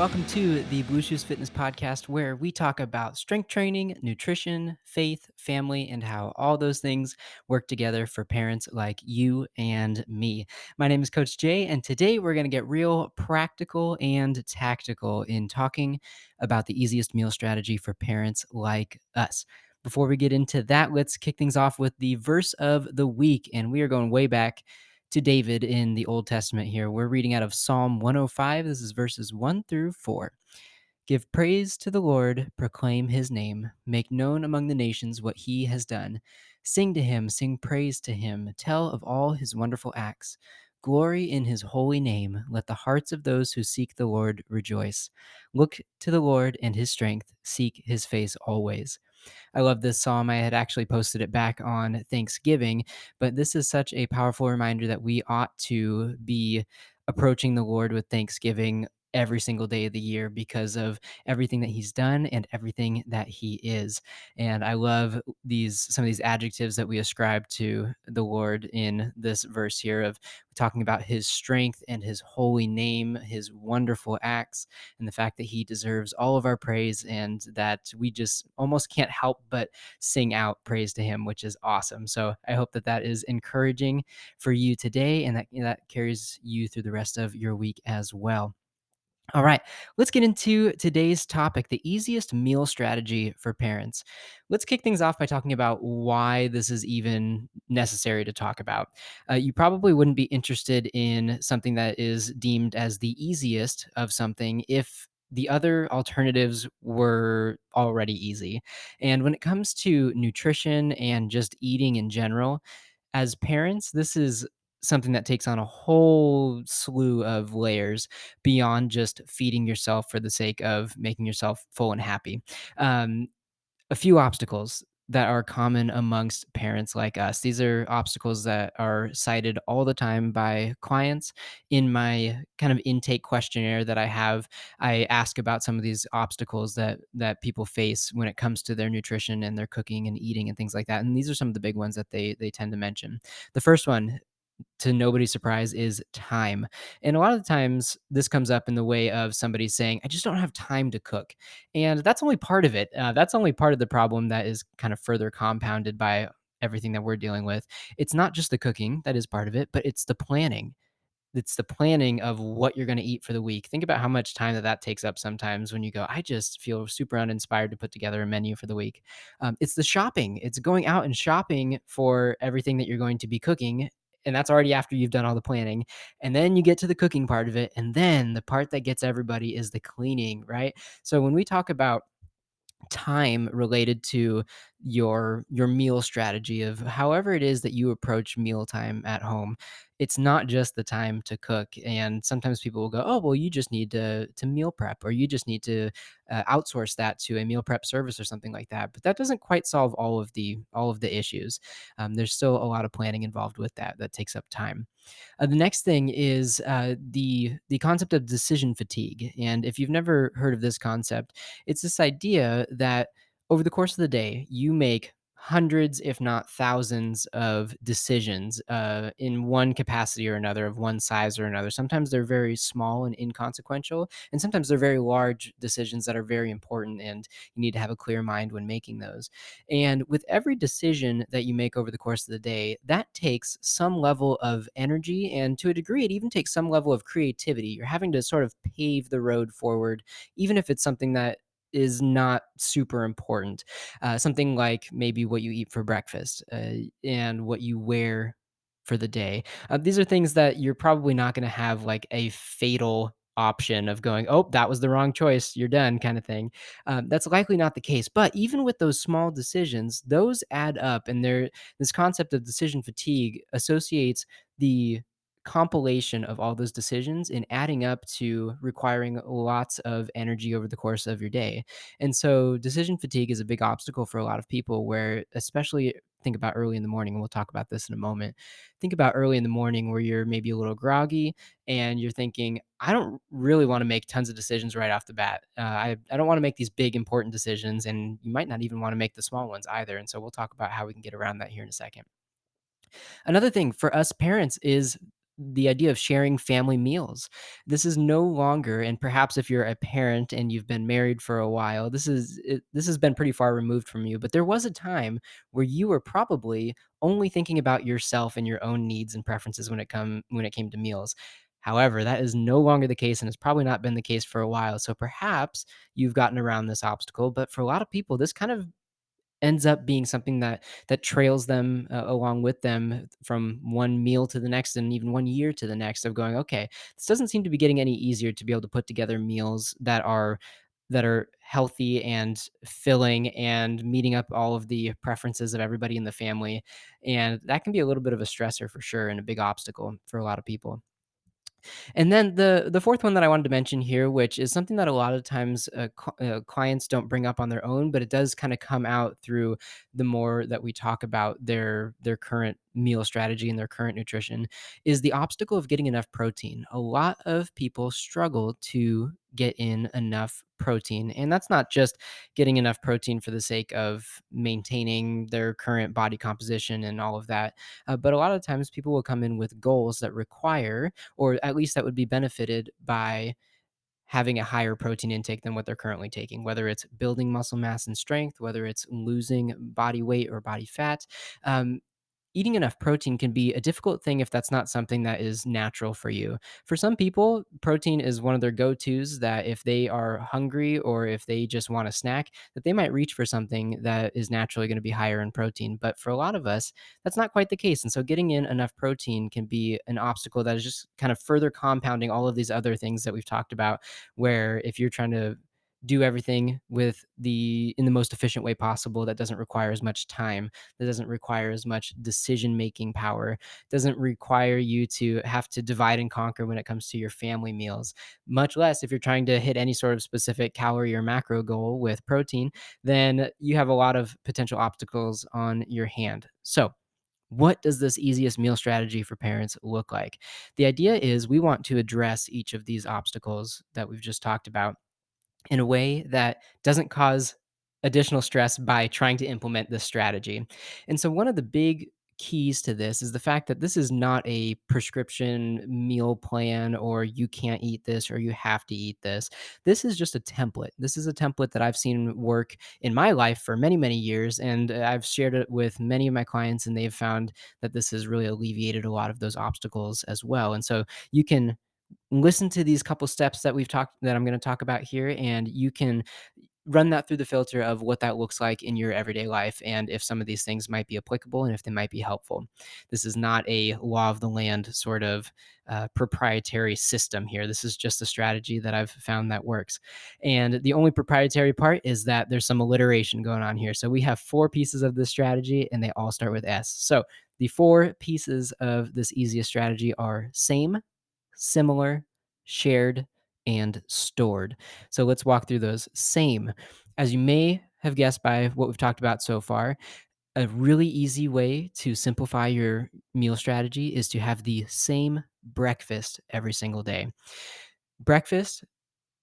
Welcome to the Blue Shoes Fitness Podcast, where we talk about strength training, nutrition, faith, family, and how all those things work together for parents like you and me. My name is Coach Jay, and today we're going to get real practical and tactical in talking about the easiest meal strategy for parents like us. Before we get into that, let's kick things off with the verse of the week, and we are going way back to David in the Old Testament here. We're reading out of Psalm 105. This is verses 1 through 4. Give praise to the Lord, proclaim his name, make known among the nations what he has done. Sing to him, sing praise to him, tell of all his wonderful acts. Glory in his holy name. Let the hearts of those who seek the Lord rejoice. Look to the Lord and his strength, seek his face always. I love this psalm. I had actually posted it back on Thanksgiving, but this is such a powerful reminder that we ought to be approaching the Lord with thanksgiving every single day of the year because of everything that he's done and everything that he is. And I love these some of these adjectives that we ascribe to the Lord in this verse here of talking about his strength and his holy name, his wonderful acts, and the fact that he deserves all of our praise and that we just almost can't help but sing out praise to him, which is awesome. So I hope that that is encouraging for you today and that carries you through the rest of your week as well. All right, let's get into today's topic, the easiest meal strategy for parents. Let's kick things off by talking about why this is even necessary to talk about. You probably wouldn't be interested in something that is deemed as the easiest of something if the other alternatives were already easy. And when it comes to nutrition and just eating in general, as parents, this is something that takes on a whole slew of layers beyond just feeding yourself for the sake of making yourself full and happy. Um, a few obstacles that are common amongst parents like us. These are obstacles that are cited all the time by clients in my kind of intake questionnaire that I have. I ask about some of these obstacles that people face when it comes to their nutrition and their cooking and eating and things like that. And these are some of the big ones that they tend to mention. The first one, to nobody's surprise, is time. And a lot of the times this comes up in the way of somebody saying, I just don't have time to cook. And that's only part of it. That's only part of the problem that is kind of further compounded by everything that we're dealing with. It's not just the cooking that is part of it, but it's the planning. It's the planning of what you're going to eat for the week. Think about how much time that takes up sometimes when you go, I just feel super uninspired to put together a menu for the week. It's the shopping. It's going out and shopping for everything that you're going to be cooking. And that's already after you've done all the planning. And then you get to the cooking part of it. And then the part that gets everybody is the cleaning, right? So when we talk about time related to your meal strategy of however it is that you approach mealtime at home, it's not just the time to cook. And sometimes people will go, oh well, you just need to meal prep, or you just need to outsource that to a meal prep service or something like that. But that doesn't quite solve all of the issues. There's still a lot of planning involved with that takes up time. The next thing is the concept of decision fatigue. And if you've never heard of this concept, it's this idea that over the course of the day, you make hundreds, if not thousands, of decisions in one capacity or another, of one size or another. Sometimes they're very small and inconsequential, and sometimes they're very large decisions that are very important, and you need to have a clear mind when making those. And with every decision that you make over the course of the day, that takes some level of energy. And to a degree, it even takes some level of creativity. You're having to sort of pave the road forward, even if it's something that is not super important. Something like maybe what you eat for breakfast and what you wear for the day. These are things that you're probably not going to have like a fatal option of going, oh, that was the wrong choice, you're done, kind of thing. That's likely not the case. But even with those small decisions, those add up. And this concept of decision fatigue associates the compilation of all those decisions and adding up to requiring lots of energy over the course of your day. And so decision fatigue is a big obstacle for a lot of people, where especially think about early in the morning, and we'll talk about this in a moment. Think about early in the morning where you're maybe a little groggy and you're thinking, I don't really want to make tons of decisions right off the bat. I don't want to make these big important decisions, and you might not even want to make the small ones either. And so we'll talk about how we can get around that here in a second. Another thing for us parents is the idea of sharing family meals. This is no longer, and perhaps if you're a parent and you've been married for a while, this has been pretty far removed from you, but there was a time where you were probably only thinking about yourself and your own needs and preferences when it came to meals. However, that is no longer the case and has probably not been the case for a while. So perhaps you've gotten around this obstacle, but for a lot of people this kind of ends up being something that trails them along with them from one meal to the next and even one year to the next of going, okay, this doesn't seem to be getting any easier to be able to put together meals that are healthy and filling and meeting up all of the preferences of everybody in the family. And that can be a little bit of a stressor for sure and a big obstacle for a lot of people. And then the fourth one that I wanted to mention here, which is something that a lot of times clients don't bring up on their own, but it does kind of come out through the more that we talk about their current meal strategy and their current nutrition, is the obstacle of getting enough protein. A lot of people struggle to get in enough protein, and that's not just getting enough protein for the sake of maintaining their current body composition and all of that, but a lot of times people will come in with goals that require, or at least that would be benefited by, having a higher protein intake than what they're currently taking, whether it's building muscle mass and strength, whether it's losing body weight or body fat. Um, Eating enough protein can be a difficult thing if that's not something that is natural for you. For some people, protein is one of their go-tos, that if they are hungry or if they just want a snack, that they might reach for something that is naturally going to be higher in protein. But for a lot of us, that's not quite the case. And so getting in enough protein can be an obstacle that is just kind of further compounding all of these other things that we've talked about, where if you're trying to do everything with the in the most efficient way possible that doesn't require as much time, that doesn't require as much decision making power, doesn't require you to have to divide and conquer when it comes to your family meals, much less if you're trying to hit any sort of specific calorie or macro goal with protein, then you have a lot of potential obstacles on your hand. So, what does this easiest meal strategy for parents look like? The idea is we want to address each of these obstacles that we've just talked about in a way that doesn't cause additional stress by trying to implement this strategy. And so, one of the big keys to this is the fact that this is not a prescription meal plan, or you can't eat this or you have to eat this. This is just a template. This is a template that I've seen work in my life for many, many years. And I've shared it with many of my clients, and they've found that this has really alleviated a lot of those obstacles as well. And so, you can listen to these couple steps that I'm going to talk about here, and you can run that through the filter of what that looks like in your everyday life, and if some of these things might be applicable and if they might be helpful. This is not a law of the land sort of proprietary system here. This is just a strategy that I've found that works. And the only proprietary part is that there's some alliteration going on here. So we have four pieces of this strategy, and they all start with S. So the four pieces of this easiest strategy are same, similar, shared, and stored. So let's walk through those. Same. As you may have guessed by what we've talked about so far, a really easy way to simplify your meal strategy is to have the same breakfast every single day. Breakfast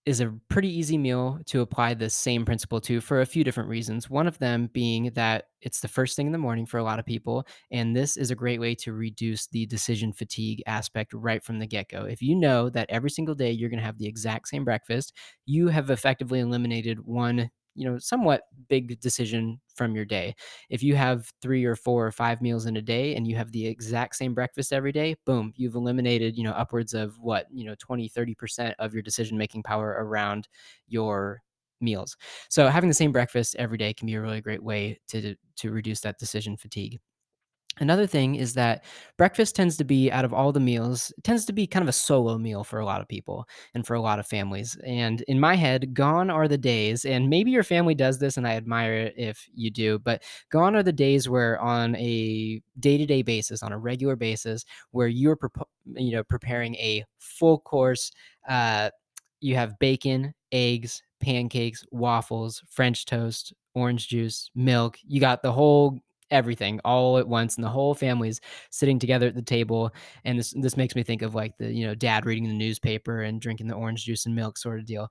is a pretty easy meal to apply the same principle to for a few different reasons. One of them being that it's the first thing in the morning for a lot of people. And this is a great way to reduce the decision fatigue aspect right from the get go. If you know that every single day you're going to have the exact same breakfast, you have effectively eliminated one, somewhat big decision from your day. If you have 3 or 4 or 5 meals in a day and you have the exact same breakfast every day, boom, you've eliminated, upwards of what, 20, 30% of your decision making power around your meals. So having the same breakfast every day can be a really great way to reduce that decision fatigue. Another thing is that breakfast tends to be, out of all the meals, it tends to be kind of a solo meal for a lot of people and for a lot of families. And in my head, gone are the days, and maybe your family does this, and I admire it if you do, but gone are the days where on a day-to-day basis, on a regular basis, where preparing a full course. You have bacon, eggs, pancakes, waffles, French toast, orange juice, milk. You got the whole everything all at once, and the whole family's sitting together at the table. And this makes me think of like the, dad reading the newspaper and drinking the orange juice and milk sort of deal.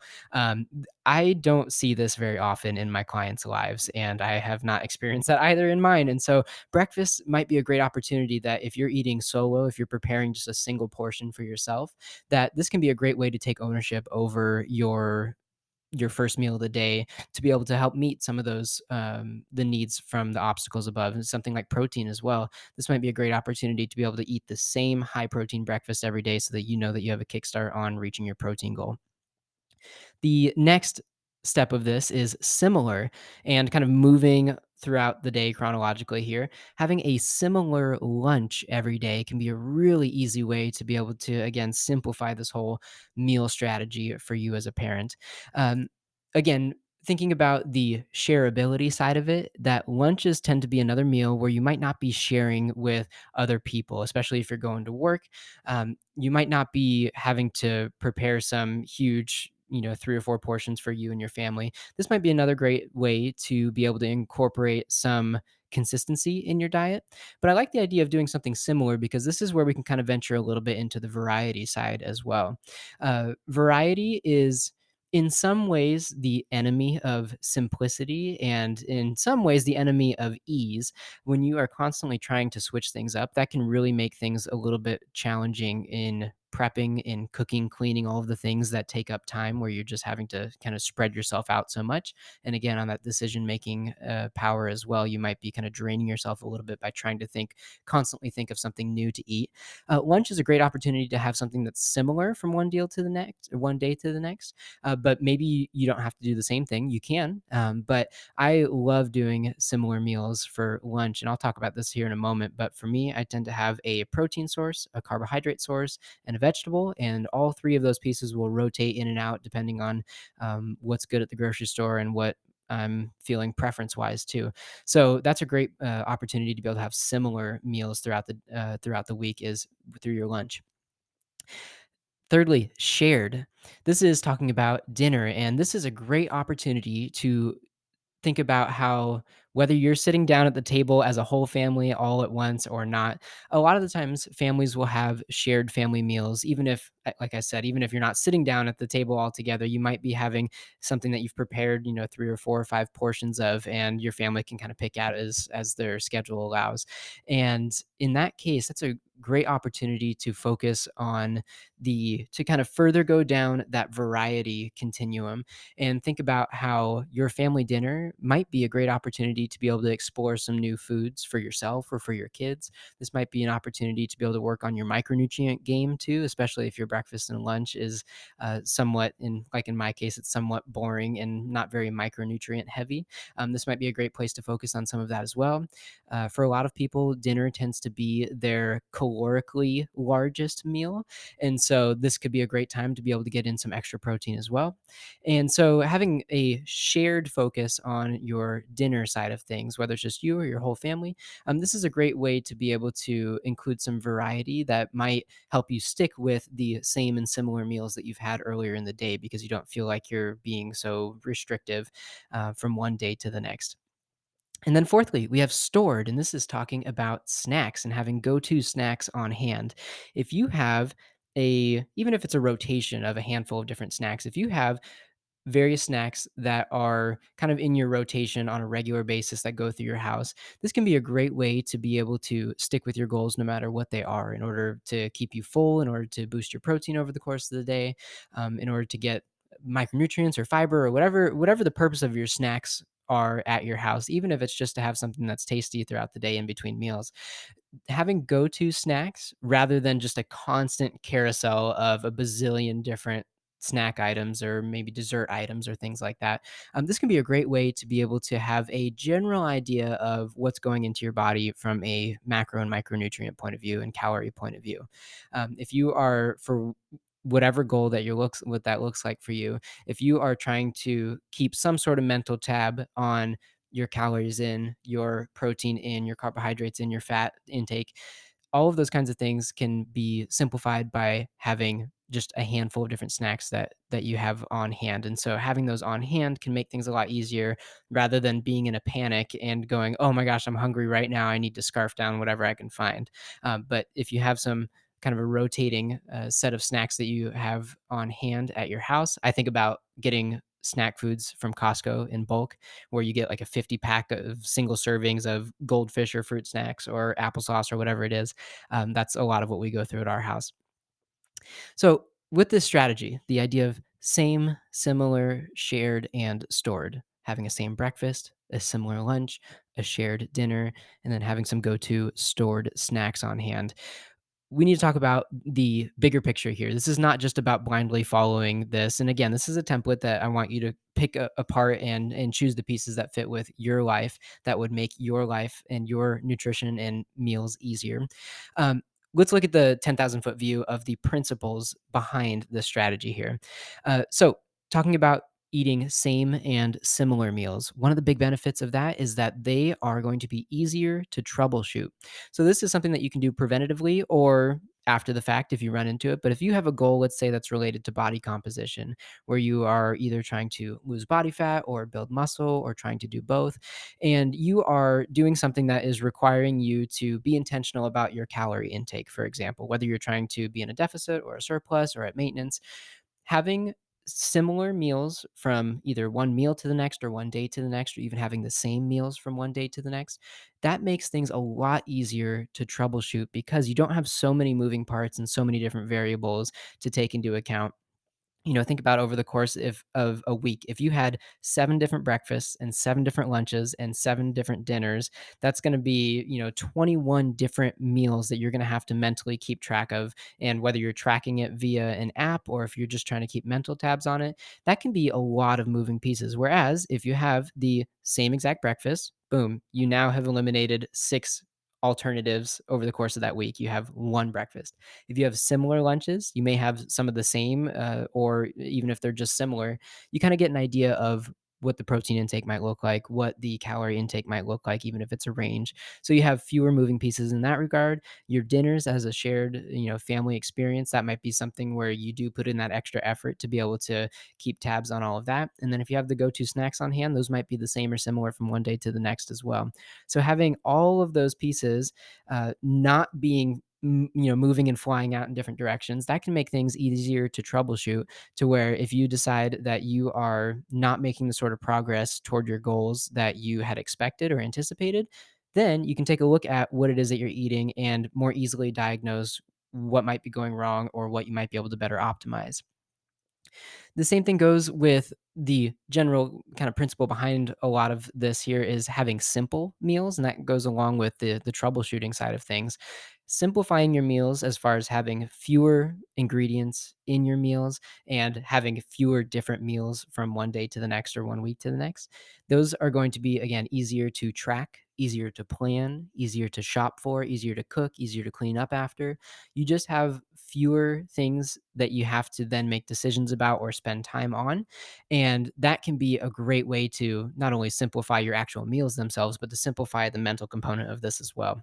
I don't see this very often in my clients' lives, and I have not experienced that either in mine. And so breakfast might be a great opportunity that if you're eating solo, if you're preparing just a single portion for yourself, that this can be a great way to take ownership over your first meal of the day, to be able to help meet some of those the needs from the obstacles above, and something like protein as well. This might be a great opportunity to be able to eat the same high protein breakfast every day, so that you know that you have a kickstart on reaching your protein goal. The next step of this is similar, and kind of moving throughout the day chronologically here. Having a similar lunch every day can be a really easy way to be able to, again, simplify this whole meal strategy for you as a parent. Um, Again, thinking about the shareability side of it, that lunches tend to be another meal where you might not be sharing with other people, especially if you're going to work. You might not be having to prepare some huge, 3 or 4 portions for you and your family. This might be another great way to be able to incorporate some consistency in your diet. But I like the idea of doing something similar, because this is where we can kind of venture a little bit into the variety side as well. Variety is in some ways the enemy of simplicity, and in some ways the enemy of ease. When you are constantly trying to switch things up, that can really make things a little bit challenging in prepping, in cooking, cleaning, all of the things that take up time, where you're just having to kind of spread yourself out so much. And again, on that decision making power as well, you might be kind of draining yourself a little bit by trying to constantly think of something new to eat. Lunch is a great opportunity to have something that's similar from one deal to the next, or one day to the next. But maybe you don't have to do the same thing. You can, but I love doing similar meals for lunch, and I'll talk about this here in a moment. But for me, I tend to have a protein source, a carbohydrate source, and a vegetable, and all three of those pieces will rotate in and out depending on what's good at the grocery store and what I'm feeling preference wise too. So that's a great opportunity to be able to have similar meals throughout the week, is through your lunch. Thirdly, shared. This is talking about dinner, and this is a great opportunity to think about how, whether you're sitting down at the table as a whole family all at once or not, a lot of the times families will have shared family meals. Even if, like I said, even if you're not sitting down at the table all together, you might be having something that you've prepared, 3 or 4 or 5 portions of, and your family can kind of pick out as their schedule allows. And in that case, that's a great opportunity to focus on to kind of further go down that variety continuum, and think about how your family dinner might be a great opportunity to be able to explore some new foods for yourself or for your kids. This might be an opportunity to be able to work on your micronutrient game too, especially if your breakfast and lunch is somewhat, in my case, it's somewhat boring and not very micronutrient heavy. This might be a great place to focus on some of that as well. For a lot of people, dinner tends to be their calorically largest meal. And so this could be a great time to be able to get in some extra protein as well. And so having a shared focus on your dinner side of things, whether it's just you or your whole family, this is a great way to be able to include some variety that might help you stick with the same and similar meals that you've had earlier in the day, because you don't feel like you're being so restrictive from one day to the next. And then fourthly, we have stored, and this is talking about snacks and having go-to snacks on hand. If you have even if it's a rotation of a handful of different snacks, if you have various snacks that are kind of in your rotation on a regular basis that go through your house, this can be a great way to be able to stick with your goals no matter what they are, in order to keep you full, in order to boost your protein over the course of the day, in order to get micronutrients or fiber or whatever the purpose of your snacks are at your house, even if it's just to have something that's tasty throughout the day in between meals. Having go-to snacks rather than just a constant carousel of a bazillion different snack items or maybe dessert items or things like that. This can be a great way to be able to have a general idea of what's going into your body from a macro and micronutrient point of view and calorie point of view. If you are, for whatever goal that what that looks like for you, if you are trying to keep some sort of mental tab on your calories in, your protein in, your carbohydrates in, your fat intake, all of those kinds of things can be simplified by having just a handful of different snacks that you have on hand. And so having those on hand can make things a lot easier rather than being in a panic and going, oh my gosh, I'm hungry right now. I need to scarf down whatever I can find. But if you have some kind of a rotating set of snacks that you have on hand at your house, I think about getting snack foods from Costco in bulk, where you get like a 50 pack of single servings of goldfish or fruit snacks or applesauce or whatever it is. That's a lot of what we go through at our house. So, with this strategy, the idea of same, similar, shared, and stored, having a same breakfast, a similar lunch, a shared dinner, and then having some go to stored snacks on hand, we need to talk about the bigger picture here. This is not just about blindly following this. And again, this is a template that I want you to pick apart and choose the pieces that fit with your life that would make your life and your nutrition and meals easier. Let's look at the 10,000-foot view of the principles behind the strategy here. So, talking about eating same and similar meals, one of the big benefits of that is that they are going to be easier to troubleshoot. So this is something that you can do preventatively or after the fact if you run into it. But if you have a goal, let's say that's related to body composition, where you are either trying to lose body fat or build muscle or trying to do both, and you are doing something that is requiring you to be intentional about your calorie intake, for example, whether you're trying to be in a deficit or a surplus or at maintenance, having similar meals from either one meal to the next or one day to the next, or even having the same meals from one day to the next, that makes things a lot easier to troubleshoot because you don't have so many moving parts and so many different variables to take into account. Think about over the course of a week, if you had 7 different breakfasts and 7 different lunches and 7 different dinners, that's going to be, 21 different meals that you're going to have to mentally keep track of. And whether you're tracking it via an app or if you're just trying to keep mental tabs on it, that can be a lot of moving pieces. Whereas if you have the same exact breakfast, boom, you now have eliminated 6 alternatives over the course of that week. You have one breakfast. If you have similar lunches, you may have some of the same, or even if they're just similar, you kind of get an idea of what the protein intake might look like, what the calorie intake might look like, even if it's a range. So you have fewer moving pieces in that regard. Your dinners as a shared, family experience, that might be something where you do put in that extra effort to be able to keep tabs on all of that. And then if you have the go-to snacks on hand, those might be the same or similar from one day to the next as well. So having all of those pieces not being moving and flying out in different directions, that can make things easier to troubleshoot, to where if you decide that you are not making the sort of progress toward your goals that you had expected or anticipated, then you can take a look at what it is that you're eating and more easily diagnose what might be going wrong or what you might be able to better optimize. The same thing goes with the general kind of principle behind a lot of this here is having simple meals, and that goes along with the troubleshooting side of things. Simplifying your meals as far as having fewer ingredients in your meals and having fewer different meals from one day to the next or one week to the next. Those are going to be, again, easier to track, easier to plan, easier to shop for, easier to cook, easier to clean up after. You just have fewer things that you have to then make decisions about or spend time on. And that can be a great way to not only simplify your actual meals themselves, but to simplify the mental component of this as well.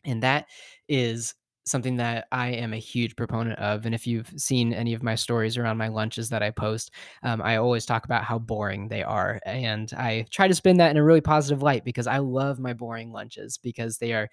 And that is something that I am a huge proponent of. And if you've seen any of my stories around my lunches that I post, I always talk about how boring they are. And I try to spin that in a really positive light because I love my boring lunches because they are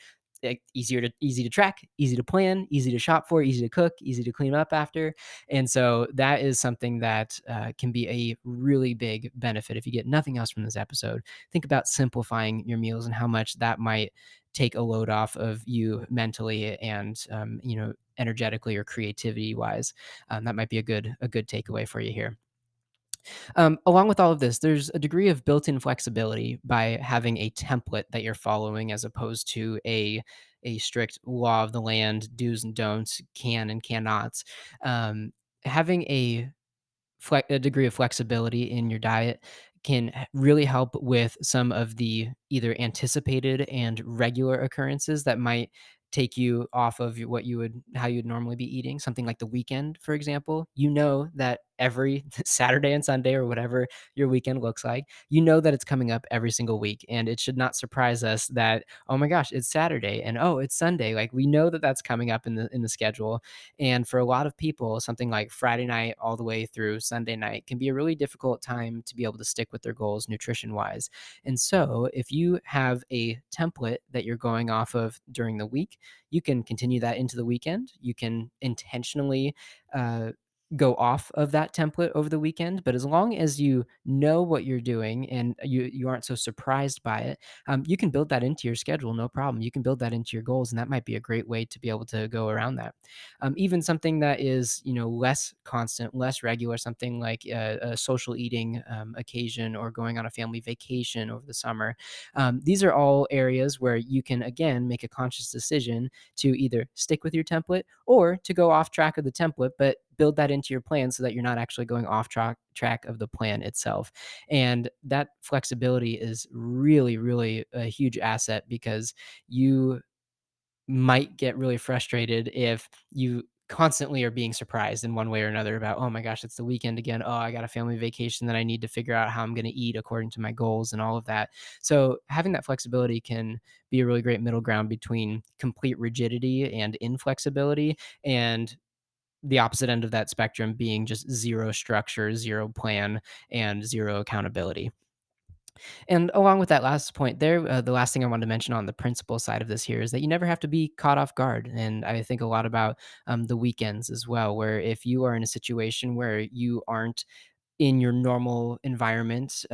easy to track, easy to plan, easy to shop for, easy to cook, easy to clean up after. And so that is something that can be a really big benefit. If you get nothing else from this episode, think about simplifying your meals and how much that might take a load off of you mentally and energetically or creativity wise. That might be a good takeaway for you here. Along with all of this, there's a degree of built-in flexibility by having a template that you're following as opposed to a strict law of the land, do's and don'ts, can and cannots. Having a degree of flexibility in your diet can really help with some of the either anticipated and regular occurrences that might take you off of what you would how you'd normally be eating. Something like the weekend, for example, that every Saturday and Sunday or whatever your weekend looks like, you know that it's coming up every single week. And it should not surprise us that, oh my gosh, it's Saturday and oh, it's Sunday. Like we know that that's coming up in the schedule. And for a lot of people, something like Friday night all the way through Sunday night can be a really difficult time to be able to stick with their goals nutrition wise. And so, if you have a template that you're going off of during the week, you can continue that into the weekend. You can intentionally uh, go off of that template over the weekend. But as long as you know what you're doing and you aren't so surprised by it, you can build that into your schedule, no problem. You can build that into your goals, and that might be a great way to be able to go around that. Even something that is, less constant, less regular, something like a social eating occasion or going on a family vacation over the summer. These are all areas where you can, again, make a conscious decision to either stick with your template or to go off track of the template, but build that into your plan so that you're not actually going off track of the plan itself. And that flexibility is really, really a huge asset because you might get really frustrated if you constantly are being surprised in one way or another about, oh my gosh, it's the weekend again. Oh, I got a family vacation that I need to figure out how I'm going to eat according to my goals and all of that. So, having that flexibility can be a really great middle ground between complete rigidity and inflexibility, and the opposite end of that spectrum being just zero structure, zero plan, and zero accountability. And along with that last point there, the last thing I wanted to mention on the principle side of this here is that you never have to be caught off guard. And I think a lot about the weekends as well, where if you are in a situation where you aren't in your normal environment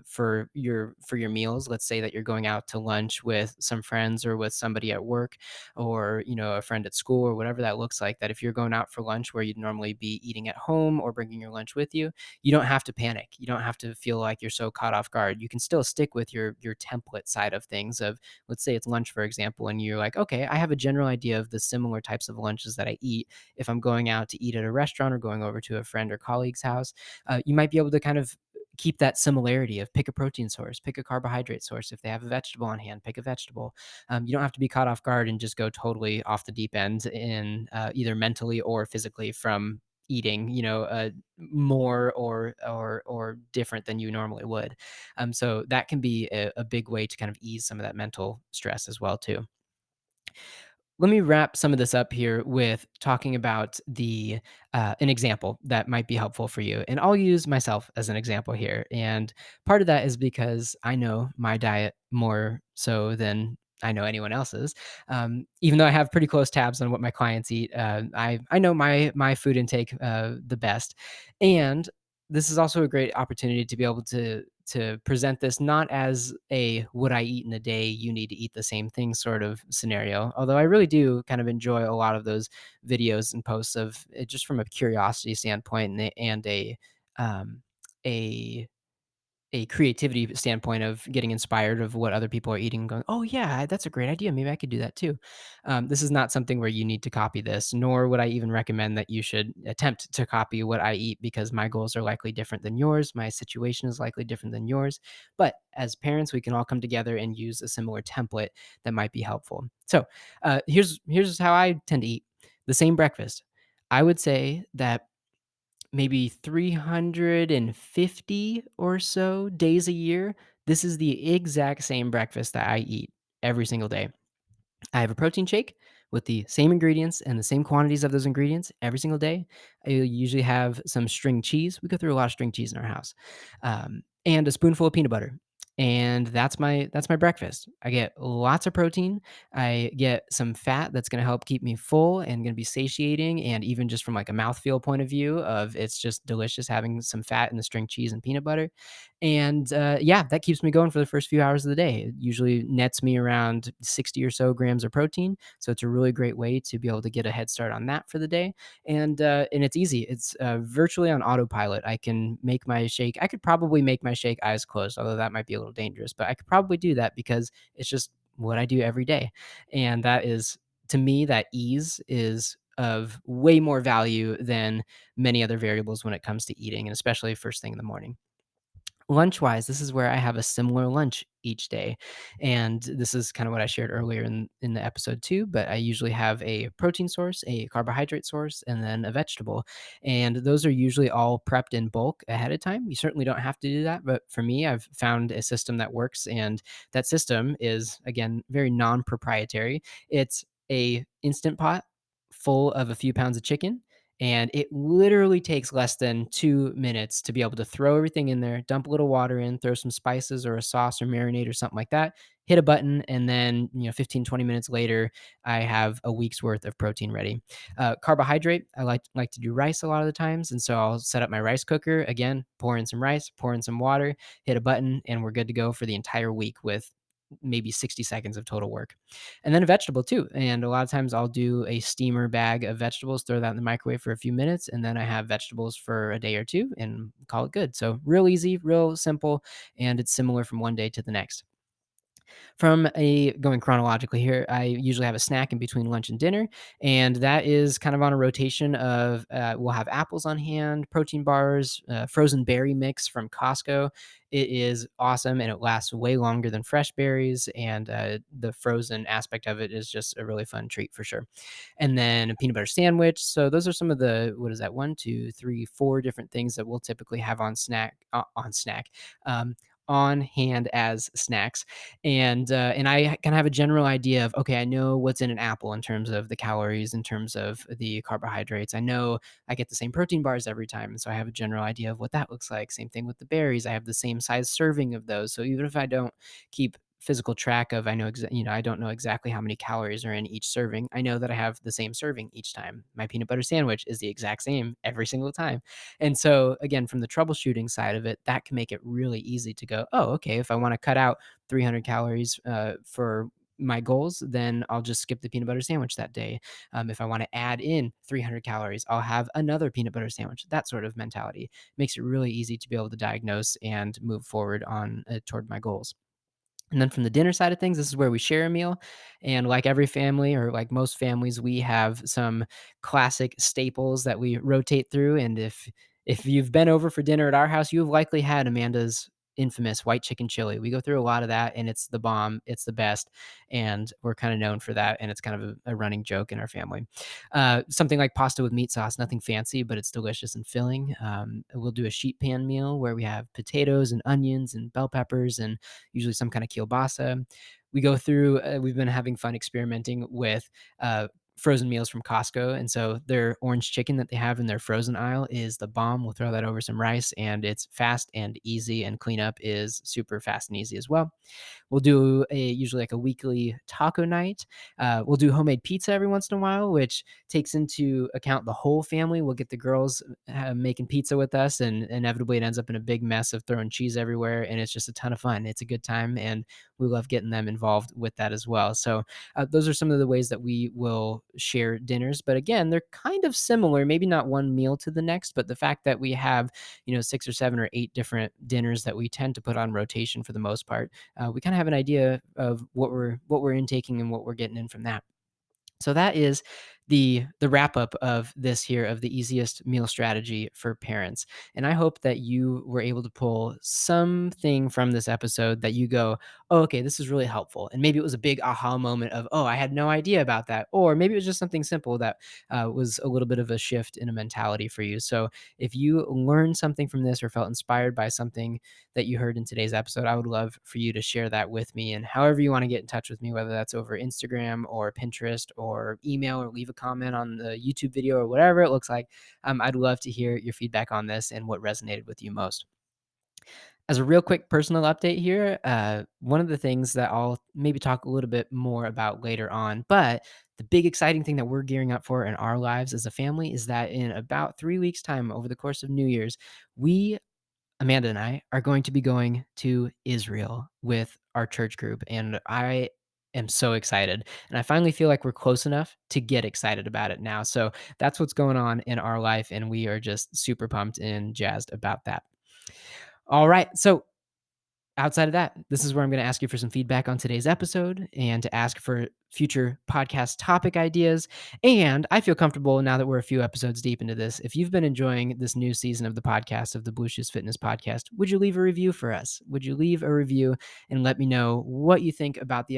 for your meals. Let's say that you're going out to lunch with some friends or with somebody at work, or a friend at school, or whatever that looks like. That if you're going out for lunch where you'd normally be eating at home or bringing your lunch with you, you don't have to panic. You don't have to feel like you're so caught off guard. You can still stick with your template side of things. Of, let's say it's lunch, for example, and you're like, okay, I have a general idea of the similar types of lunches that I eat if I'm going out to eat at a restaurant or going over to a friend or colleague's house. You might be able to kind of keep that similarity of pick a protein source, pick a carbohydrate source. If they have a vegetable on hand, pick a vegetable. You don't have to be caught off guard and just go totally off the deep end in either mentally or physically from eating, more or different than you normally would. So that can be a big way to kind of ease some of that mental stress as well too. Let me wrap some of this up here with talking about the an example that might be helpful for you, and I'll use myself as an example here. And part of that is because I know my diet more so than I know anyone else's. Even though I have pretty close tabs on what my clients eat, I know my food intake the best, and this is also a great opportunity to be able to present this not as a would I eat in a day, you need to eat the same thing sort of scenario. Although I really do kind of enjoy a lot of those videos and posts of it just from a curiosity standpoint um, a a creativity standpoint of getting inspired of what other people are eating and going, oh yeah, that's a great idea, maybe I could do that too. This is not something where you need to copy this, nor would I even recommend that you should attempt to copy what I eat, because my goals are likely different than yours, my situation is likely different than yours. But as parents, we can all come together and use a similar template that might be helpful. So here's how I tend to eat the same breakfast. I would say that maybe 350 or so days a year, this is the exact same breakfast that I eat every single day. I have a protein shake with the same ingredients and the same quantities of those ingredients every single day. I usually have some string cheese. We go through a lot of string cheese in our house, and a spoonful of peanut butter. And that's my breakfast. I get lots of protein. I get some fat that's going to help keep me full and going to be satiating. And even just from like a mouthfeel point of view, of it's just delicious having some fat in the string cheese and peanut butter. And yeah, that keeps me going for the first few hours of the day. It usually nets me around 60 or so grams of protein. So it's a really great way to be able to get a head start on that for the day. And it's easy. It's virtually on autopilot. I can make my shake. I could probably make my shake eyes closed, although that might be a little dangerous, but I could probably do that because it's just what I do every day. And that is, to me, that ease is of way more value than many other variables when it comes to eating, and especially first thing in the morning. Lunch wise, this is where I have a similar lunch each day. And this is kind of what I shared earlier in the episode too. But I usually have a protein source, a carbohydrate source, and then a vegetable. And those are usually all prepped in bulk ahead of time. You certainly don't have to do that. But for me, I've found a system that works. And that system is, again, very non proprietary. It's a instant pot full of a few pounds of chicken, and it literally takes less than 2 minutes to be able to throw everything in there, dump a little water in, throw some spices or a sauce or marinade or something like that, hit a button, and then 15, 20 minutes later, I have a week's worth of protein ready. Carbohydrate, I like to do rice a lot of the times, and so I'll set up my rice cooker again, pour in some rice, pour in some water, hit a button, and we're good to go for the entire week with maybe 60 seconds of total work. And then a vegetable too. And a lot of times I'll do a steamer bag of vegetables, throw that in the microwave for a few minutes, and then I have vegetables for a day or two and call it good. So real easy, real simple, and it's similar from one day to the next. From a going chronologically here, I usually have a snack in between lunch and dinner, and that is kind of on a rotation of we'll have apples on hand, protein bars, frozen berry mix from Costco. It is awesome and it lasts way longer than fresh berries, and the frozen aspect of it is just a really fun treat for sure. And then a peanut butter sandwich. So those are some of the what is that? One, two, three, four different things that we'll typically have um, on hand as snacks. And I kind of have a general idea of, okay, I know what's in an apple in terms of the calories, in terms of the carbohydrates. I know I get the same protein bars every time, and so I have a general idea of what that looks like. Same thing with the berries. I have the same size serving of those. So even if I don't keep physical track of, I don't know exactly how many calories are in each serving. I know that I have the same serving each time. My peanut butter sandwich is the exact same every single time. And so, again, from the troubleshooting side of it, that can make it really easy to go, oh, okay, if I want to cut out 300 calories for my goals, then I'll just skip the peanut butter sandwich that day. If I want to add in 300 calories, I'll have another peanut butter sandwich. That sort of mentality makes it really easy to be able to diagnose and move forward on toward my goals. And then from the dinner side of things, this is where we share a meal. And like every family, or like most families, we have some classic staples that we rotate through. And if you've been over for dinner at our house, you've likely had Amanda's infamous white chicken chili. We go through a lot of that, and it's the bomb. It's the best, and we're kind of known for that. And it's kind of a running joke in our family. Something like pasta with meat sauce, nothing fancy, but it's delicious and filling. We'll do a sheet pan meal where we have potatoes and onions and bell peppers and usually some kind of kielbasa. We go through, we've been having fun experimenting with frozen meals from Costco. And so their orange chicken that they have in their frozen aisle is the bomb. We'll throw that over some rice, and it's fast and easy, and cleanup is super fast and easy as well. We'll do usually like a weekly taco night. We'll do homemade pizza every once in a while, which takes into account the whole family. We'll get the girls making pizza with us, and inevitably it ends up in a big mess of throwing cheese everywhere. And it's just a ton of fun. It's a good time, and we love getting them involved with that as well. So those are some of the ways that we will share dinners. But again, they're kind of similar, maybe not one meal to the next, but the fact that we have, 6 or 7 or 8 different dinners that we tend to put on rotation for the most part, we kind of have an idea of what we're intaking and what we're getting in from that. So that is the wrap up of this here, of the easiest meal strategy for parents. And I hope that you were able to pull something from this episode that you go, oh, okay, this is really helpful. And maybe it was a big aha moment of, oh, I had no idea about that. Or maybe it was just something simple that was a little bit of a shift in a mentality for you. So if you learned something from this or felt inspired by something that you heard in today's episode, I would love for you to share that with me. And however you want to get in touch with me, whether that's over Instagram or Pinterest or email, or leave a comment on the YouTube video or whatever it looks like, I'd love to hear your feedback on this and what resonated with you most. As a real quick personal update here, one of the things that I'll maybe talk a little bit more about later on, but the big exciting thing that we're gearing up for in our lives as a family is that in about 3 weeks' time, over the course of New Year's, we Amanda and I are going to be going to Israel with our church group, and I am so excited. And I finally feel like we're close enough to get excited about it now. So that's what's going on in our life, and we are just super pumped and jazzed about that. All right. So outside of that, this is where I'm going to ask you for some feedback on today's episode and to ask for future podcast topic ideas. And I feel comfortable now that we're a few episodes deep into this. If you've been enjoying this new season of the podcast, of the Blue Shoes Fitness podcast, would you leave a review for us? Would you leave a review and let me know what you think about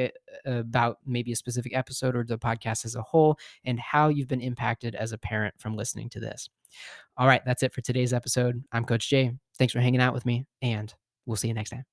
about maybe a specific episode or the podcast as a whole, and how you've been impacted as a parent from listening to this? All right, that's it for today's episode. I'm Coach Jay. Thanks for hanging out with me, and we'll see you next time.